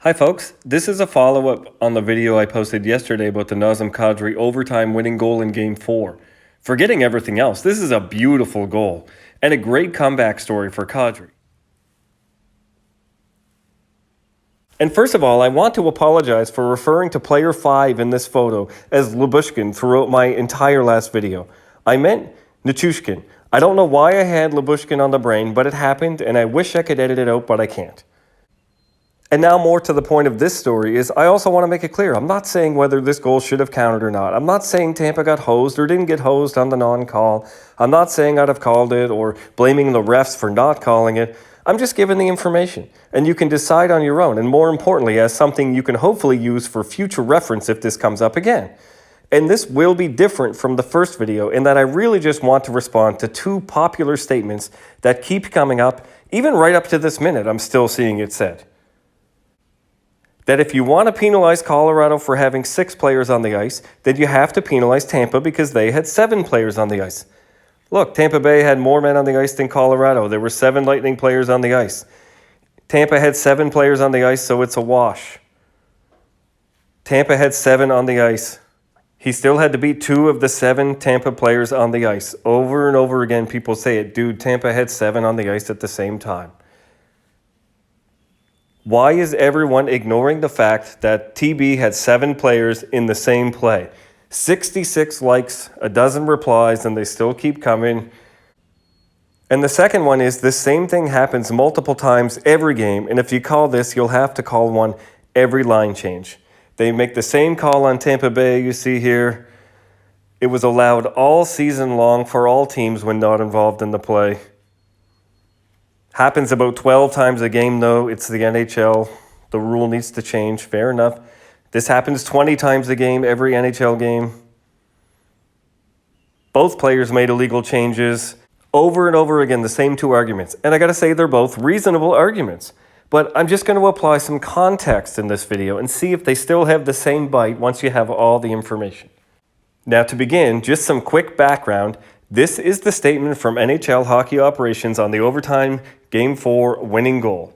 Hi folks, this is a follow-up on the video I posted yesterday about the Nazem Kadri overtime winning goal in Game 4. Forgetting everything else, this is a beautiful goal and a great comeback story for Kadri. And first of all, I want to apologize for referring to player 5 in this photo as Lyubushkin throughout my entire last video. I meant Nichushkin. I don't know why I had Lyubushkin on the brain, but it happened and I wish I could edit it out, but I can't. And now more to the point of this story is I also want to make it clear, I'm not saying whether this goal should have counted or not. I'm not saying Tampa got hosed or didn't get hosed on the non-call. I'm not saying I'd have called it or blaming the refs for not calling it. I'm just giving the information, and you can decide on your own, and more importantly, as something you can hopefully use for future reference if this comes up again. And this will be different from the first video in that I really just want to respond to two popular statements that keep coming up, even right up to this minute I'm still seeing it said. That if you want to penalize Colorado for having 6 players on the ice, then you have to penalize Tampa because they had 7 players on the ice. Look, Tampa Bay had more men on the ice than Colorado. There were 7 Lightning players on the ice. Tampa had 7 players on the ice, so it's a wash. Tampa had 7 on the ice. He still had to beat 2 of the 7 Tampa players on the ice. Over and over again, people say it. Dude, Tampa had 7 on the ice at the same time. Why is everyone ignoring the fact that TB had 7 players in the same play? 66 likes, a dozen replies, and they still keep coming. And the second one is this same thing happens multiple times every game, and if you call this, you'll have to call one every line change. They make the same call on Tampa Bay, you see here. It was allowed all season long for all teams when not involved in the play. Happens about 12 times a game, though. It's the NHL. The rule needs to change. Fair enough. This happens 20 times a game, every NHL game. Both players made illegal changes. Over and over again, the same 2 arguments. And I got to say, they're both reasonable arguments. But I'm just going to apply some context in this video and see if they still have the same bite once you have all the information. Now, to begin, just some quick background. This is the statement from NHL Hockey Operations on the overtime Game 4 winning goal.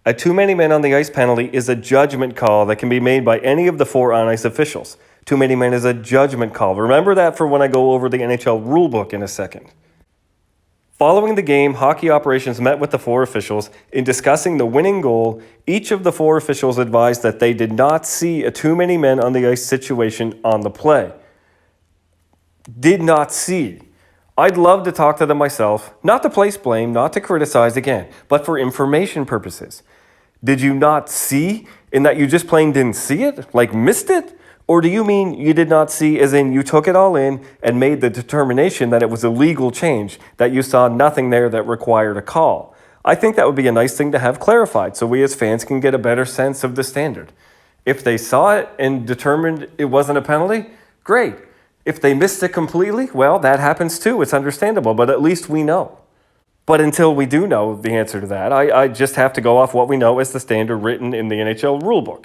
A too many men on the ice penalty is a judgment call that can be made by any of the 4 on-ice officials. Too many men is a judgment call. Remember that for when I go over the NHL rulebook in a second. Following the game, Hockey Operations met with the 4 officials. In discussing the winning goal, each of the 4 officials advised that they did not see a too many men on the ice situation on the play. Did not see. I'd love to talk to them myself, not to place blame, not to criticize again, but for information purposes. Did you not see in that you just plain didn't see it, like missed it? Or do you mean you did not see as in you took it all in and made the determination that it was a legal change, that you saw nothing there that required a call? I think that would be a nice thing to have clarified so we as fans can get a better sense of the standard. If they saw it and determined it wasn't a penalty, great. If they missed it completely, well, that happens too. It's understandable, but at least we know. But until we do know the answer to that, I just have to go off what we know as the standard written in the NHL rulebook.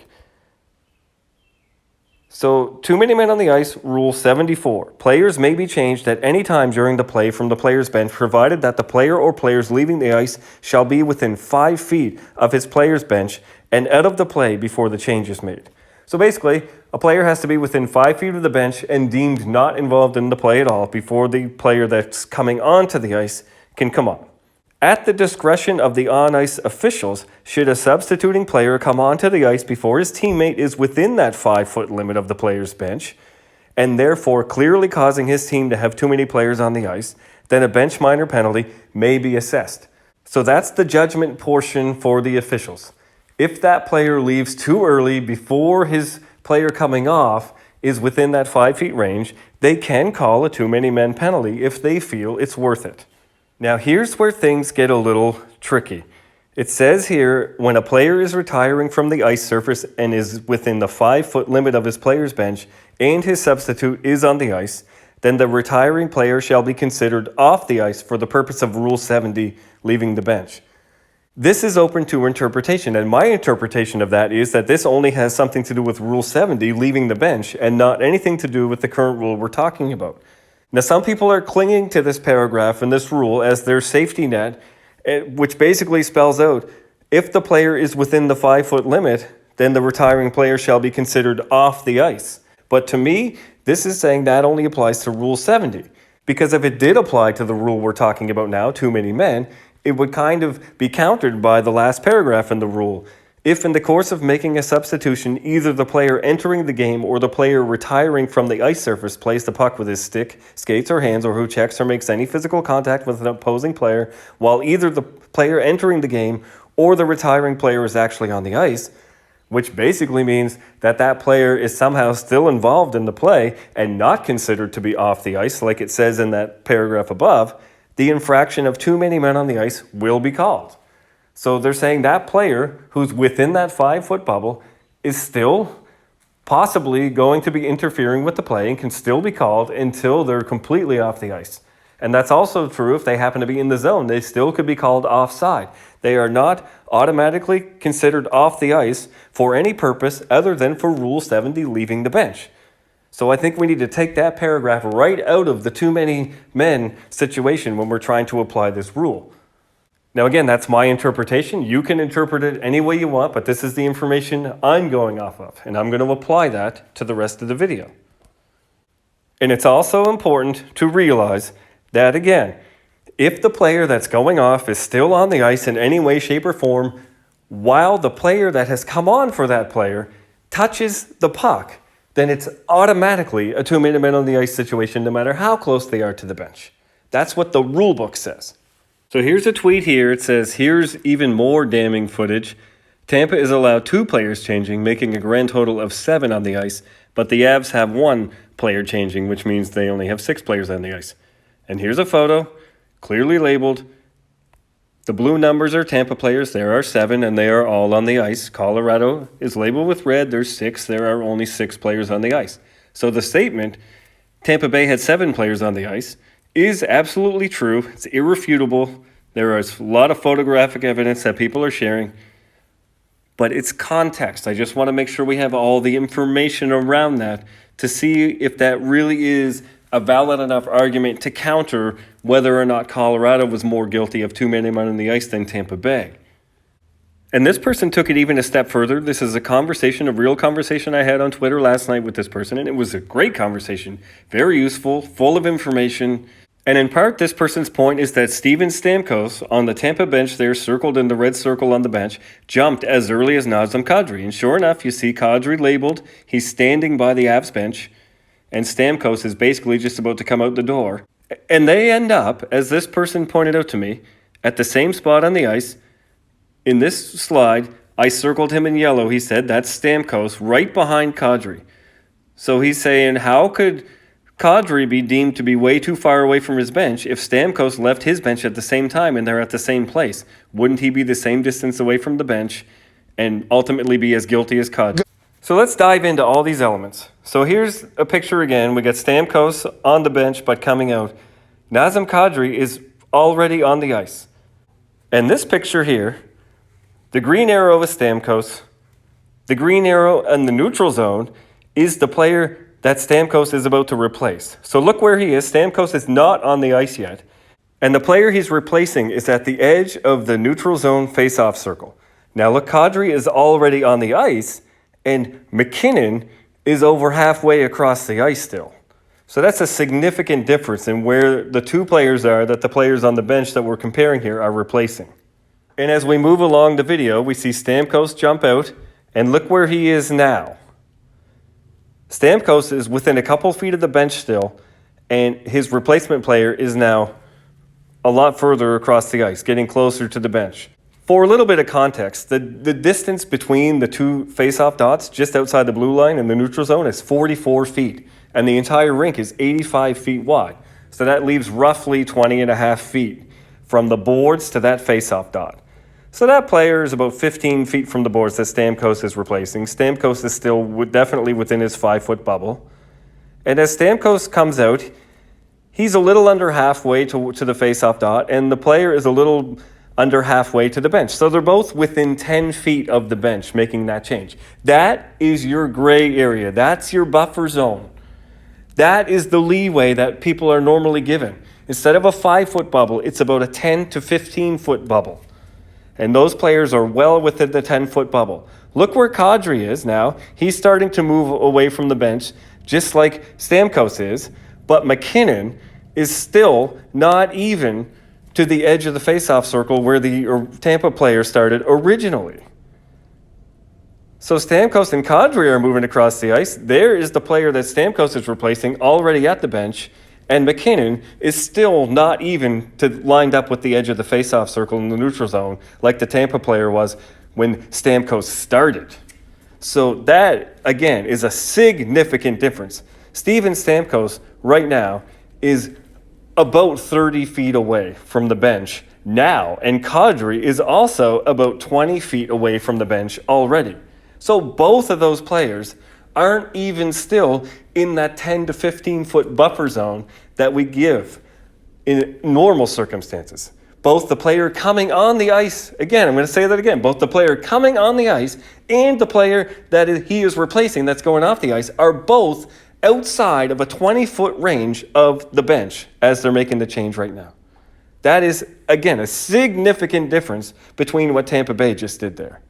So, too many men on the ice, Rule 74. Players may be changed at any time during the play from the player's bench, provided that the player or players leaving the ice shall be within 5 feet of his player's bench and out of the play before the change is made. So basically, a player has to be within 5 feet of the bench and deemed not involved in the play at all before the player that's coming onto the ice can come on. At the discretion of the on-ice officials, should a substituting player come onto the ice before his teammate is within that 5-foot limit of the player's bench, and therefore clearly causing his team to have too many players on the ice, then a bench minor penalty may be assessed. So that's the judgment portion for the officials. If that player leaves too early before his player coming off is within that 5 feet range, they can call a too many men penalty if they feel it's worth it. Now here's where things get a little tricky. It says here, when a player is retiring from the ice surface and is within the 5-foot limit of his player's bench and his substitute is on the ice, then the retiring player shall be considered off the ice for the purpose of Rule 70, leaving the bench. This is open to interpretation, and my interpretation of that is that this only has something to do with Rule 70, leaving the bench, and not anything to do with the current rule we're talking about. Now, some people are clinging to this paragraph and this rule as their safety net, which basically spells out, if the player is within the 5-foot limit, then the retiring player shall be considered off the ice. But to me, this is saying that only applies to Rule 70. Because if it did apply to the rule we're talking about now, too many men, it would kind of be countered by the last paragraph in the rule. If in the course of making a substitution, either the player entering the game or the player retiring from the ice surface plays the puck with his stick, skates, or hands, or who checks or makes any physical contact with an opposing player, while either the player entering the game or the retiring player is actually on the ice, which basically means that that player is somehow still involved in the play and not considered to be off the ice, like it says in that paragraph above, the infraction of too many men on the ice will be called. So they're saying that player who's within that 5-foot bubble is still possibly going to be interfering with the play and can still be called until they're completely off the ice. And that's also true if they happen to be in the zone. They still could be called offside. They are not automatically considered off the ice for any purpose other than for Rule 70, leaving the bench. So I think we need to take that paragraph right out of the too many men situation when we're trying to apply this rule. Now again, that's my interpretation. You can interpret it any way you want, but this is the information I'm going off of, and I'm going to apply that to the rest of the video. And it's also important to realize that, again, if the player that's going off is still on the ice in any way, shape, or form, while the player that has come on for that player touches the puck, then it's automatically a too many men on the ice situation, no matter how close they are to the bench. That's what the rule book says. So here's a tweet here. It says, here's even more damning footage. Tampa is allowed 2 players changing, making a grand total of 7 on the ice, but the Avs have 1 player changing, which means they only have 6 players on the ice. And here's a photo, clearly labeled. The blue numbers are Tampa players. There are 7, and they are all on the ice. Colorado is labeled with red. There's 6. There are only 6 players on the ice. So the statement, Tampa Bay had 7 players on the ice, is absolutely true. It's irrefutable. There is a lot of photographic evidence that people are sharing. But it's context. I just want to make sure we have all the information around that to see if that really is a valid enough argument to counter whether or not Colorado was more guilty of too many men on the ice than Tampa Bay. And this person took it even a step further. This is a real conversation I had on Twitter last night with this person, and it was a great conversation, very useful, full of information. And in part, this person's point is that Steven Stamkos, on the Tampa bench there, circled in the red circle on the bench, jumped as early as Nazem Kadri. And sure enough, you see Kadri labeled. He's standing by the Avs bench, and Stamkos is basically just about to come out the door. And they end up, as this person pointed out to me, at the same spot on the ice. In this slide, I circled him in yellow. He said, that's Stamkos, right behind Kadri. So he's saying, how could Kadri be deemed to be way too far away from his bench if Stamkos left his bench at the same time and they're at the same place? Wouldn't he be the same distance away from the bench and ultimately be as guilty as Kadri? So let's dive into all these elements. So here's a picture again. We got Stamkos on the bench but coming out. Nazem Kadri is already on the ice. And this picture here, the green arrow is Stamkos. The green arrow in the neutral zone is the player that Stamkos is about to replace. So look where he is. Stamkos is not on the ice yet. And the player he's replacing is at the edge of the neutral zone face-off circle. Now look, Kadri is already on the ice, and McKinnon is over halfway across the ice still. So that's a significant difference in where the 2 players are that the players on the bench that we're comparing here are replacing. And as we move along the video, we see Stamkos jump out, and look where he is now. Stamkos is within a couple feet of the bench still, and his replacement player is now a lot further across the ice, getting closer to the bench. For a little bit of context, the distance between the 2 face-off dots just outside the blue line in the neutral zone is 44 feet, and the entire rink is 85 feet wide. So that leaves roughly 20 and a half feet from the boards to that face-off dot. So that player is about 15 feet from the boards that Stamkos is replacing. Stamkos is still definitely within his 5-foot bubble. And as Stamkos comes out, he's a little under halfway to the face-off dot, and the player is a little under halfway to the bench. So they're both within 10 feet of the bench making that change. That is your gray area. That's your buffer zone. That is the leeway that people are normally given. Instead of a 5-foot bubble, it's about a 10 to 15-foot bubble. And those players are well within the 10-foot bubble. Look where Kadri is now. He's starting to move away from the bench, just like Stamkos is. But McKinnon is still not even to the edge of the faceoff circle where the Tampa player started originally. So Stamkos and Kadri are moving across the ice. There is the player that Stamkos is replacing already at the bench, and McKinnon is still not even lined up with the edge of the faceoff circle in the neutral zone like the Tampa player was when Stamkos started. So that, again, is a significant difference. Steven Stamkos right now is about 30 feet away from the bench now, and Kadri is also about 20 feet away from the bench already. So both of those players aren't even still in that 10 to 15 foot buffer zone that we give in normal circumstances. Both the player coming on the ice, again, I'm going to say that again, both the player coming on the ice and the player that he is replacing that's going off the ice are both outside of a 20-foot range of the bench as they're making the change right now. That is, again, a significant difference between what Tampa Bay just did there.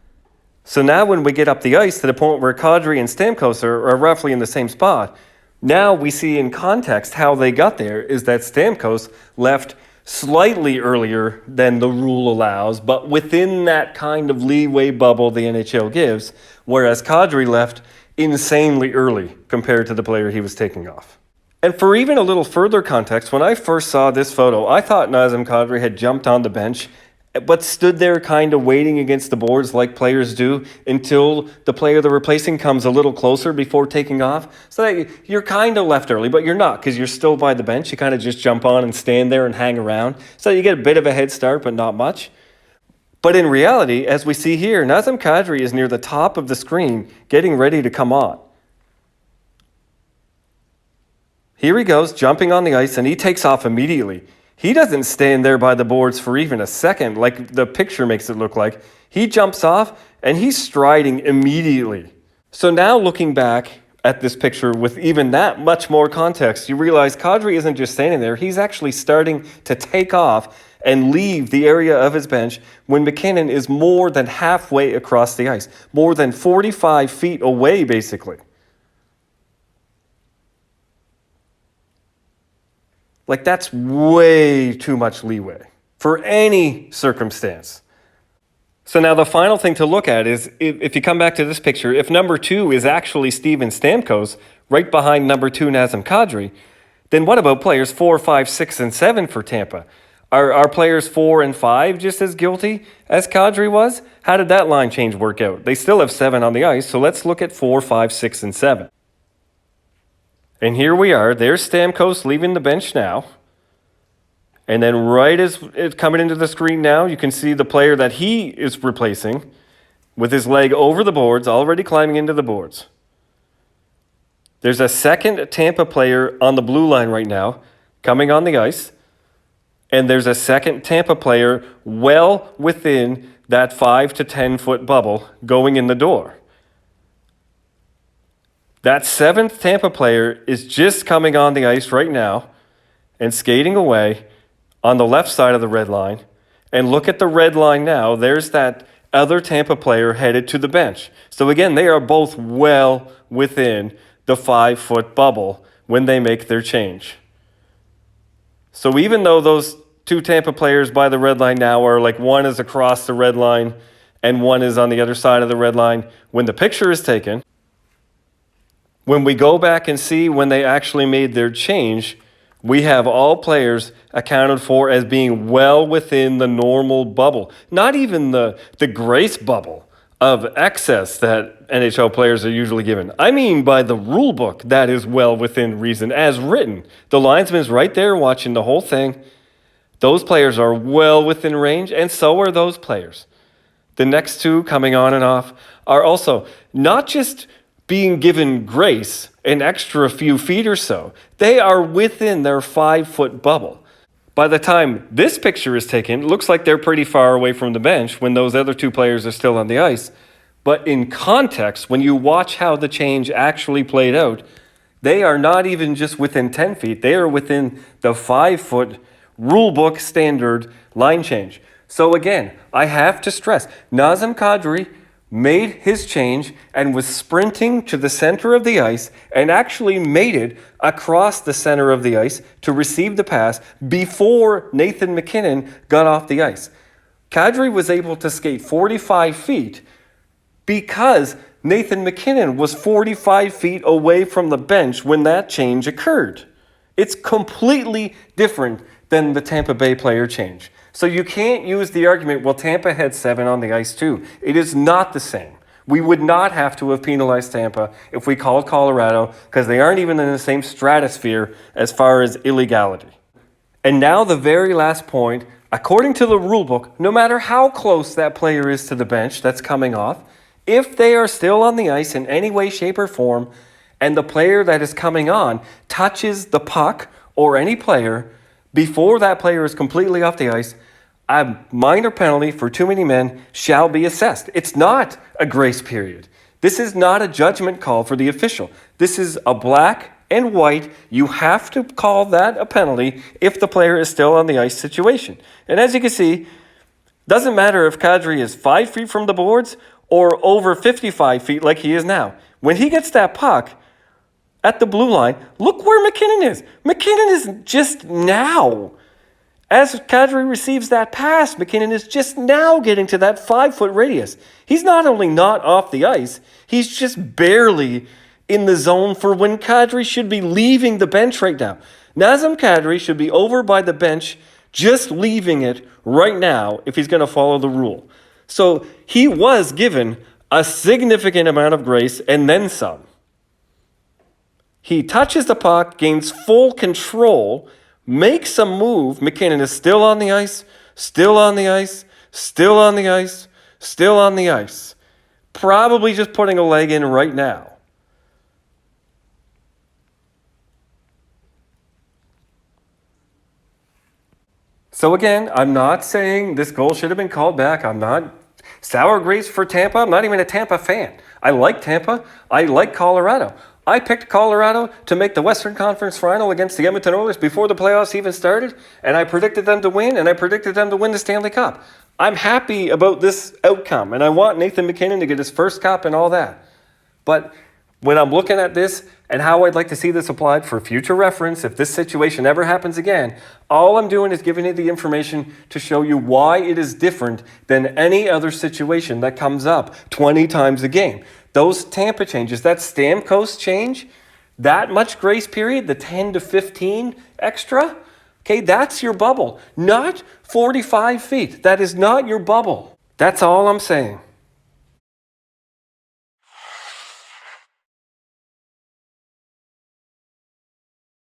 So now when we get up the ice to the point where Kadri and Stamkos are roughly in the same spot, now we see in context how they got there is that Stamkos left slightly earlier than the rule allows, but within that kind of leeway bubble the NHL gives, whereas Kadri left insanely early compared to the player he was taking off. And for even a little further context, when I first saw this photo, I thought Nazem Kadri had jumped on the bench but stood there kind of waiting against the boards like players do until the player they're replacing comes a little closer before taking off. So that you're kind of left early, but you're not because you're still by the bench. You kind of just jump on and stand there and hang around. So you get a bit of a head start, but not much. But in reality, as we see here, Nazem Kadri is near the top of the screen getting ready to come on. Here he goes, jumping on the ice, and he takes off immediately. He doesn't stand there by the boards for even a second, like the picture makes it look like. He jumps off, and he's striding immediately. So now looking back at this picture with even that much more context, you realize Kadri isn't just standing there. He's actually starting to take off and leave the area of his bench when McKinnon is more than halfway across the ice, more than 45 feet away, basically. Like, that's way too much leeway for any circumstance. So now the final thing to look at is, if you come back to this picture, if number 2 is actually Steven Stamkos, right behind number 2 Nazem Kadri, then what about players 4, 5, 6, and 7 for Tampa? Are players 4 and 5 just as guilty as Kadri was? How did that line change work out? They still have 7 on the ice, so let's look at 4, 5, 6, and 7. And here we are. There's Stamkos leaving the bench now. And then right as it's coming into the screen now, you can see the player that he is replacing with his leg over the boards, already climbing into the boards. There's a second Tampa player on the blue line right now coming on the ice. And there's a second Tampa player well within that 5 to 10 foot bubble going in the door. That 7th Tampa player is just coming on the ice right now and skating away on the left side of the red line. And look at the red line now. There's that other Tampa player headed to the bench. So again, they are both well within the 5 foot bubble when they make their change. So even though those 2 Tampa players by the red line now are like one is across the red line and one is on the other side of the red line, when the picture is taken, when we go back and see when they actually made their change, we have all players accounted for as being well within the normal bubble. Not even the grace bubble of excess that NHL players are usually given. I mean by the rule book that is well within reason as written. The linesman's right there watching the whole thing. Those players are well within range, and so are those players. The next 2 coming on and off are also not just being given grace, an extra few feet or so. They are within their 5 foot bubble. By the time this picture is taken, it looks like they're pretty far away from the bench when those other 2 players are still on the ice. But in context, when you watch how the change actually played out, they are not even just within 10 feet. They are within the 5 foot rule book standard line change. So again, I have to stress, Nazem Kadri made his change and was sprinting to the center of the ice and actually made it across the center of the ice to receive the pass before Nathan MacKinnon got off the ice. Kadri was able to skate 45 feet because Nathan MacKinnon was 45 feet away from the bench when that change occurred. It's completely different than the Tampa Bay player change. So you can't use the argument, well, Tampa had 7 on the ice too. It is not the same. We would not have to have penalized Tampa if we called Colorado because they aren't even in the same stratosphere as far as illegality. And now the very last point, according to the rulebook, no matter how close that player is to the bench that's coming off, if they are still on the ice in any way, shape, or form, and the player that is coming on touches the puck or any player before that player is completely off the ice, a minor penalty for too many men shall be assessed. It's not a grace period. This is not a judgment call for the official. This is a black and white. You have to call that a penalty if the player is still on the ice situation. And as you can see, doesn't matter if Kadri is 5 feet from the boards or over 55 feet like he is now. When he gets that puck at the blue line, look where MacKinnon is. MacKinnon is just now. As Kadri receives that pass, MacKinnon is just now getting to that 5-foot radius. He's not only not off the ice, he's just barely in the zone for when Kadri should be leaving the bench right now. Nazem Kadri should be over by the bench, just leaving it right now if he's going to follow the rule. So he was given a significant amount of grace and then some. He touches the puck, gains full control, makes a move. MacKinnon is still on the ice, still on the ice, still on the ice, still on the ice. Probably just putting a leg in right now. So again, I'm not saying this goal should have been called back. I'm not sour grapes for Tampa. I'm not even a Tampa fan. I like Tampa. I like Colorado. I picked Colorado to make the Western Conference Final against the Edmonton Oilers before the playoffs even started, and I predicted them to win, and I predicted them to win the Stanley Cup. I'm happy about this outcome, and I want Nathan MacKinnon to get his first cup and all that. But when I'm looking at this and how I'd like to see this applied for future reference, if this situation ever happens again, all I'm doing is giving you the information to show you why it is different than any other situation that comes up 20 times a game. Those Tampa changes, that Stamkos change, that much grace period, the 10 to 15 extra, okay, that's your bubble, not 45 feet. That is not your bubble. That's all I'm saying.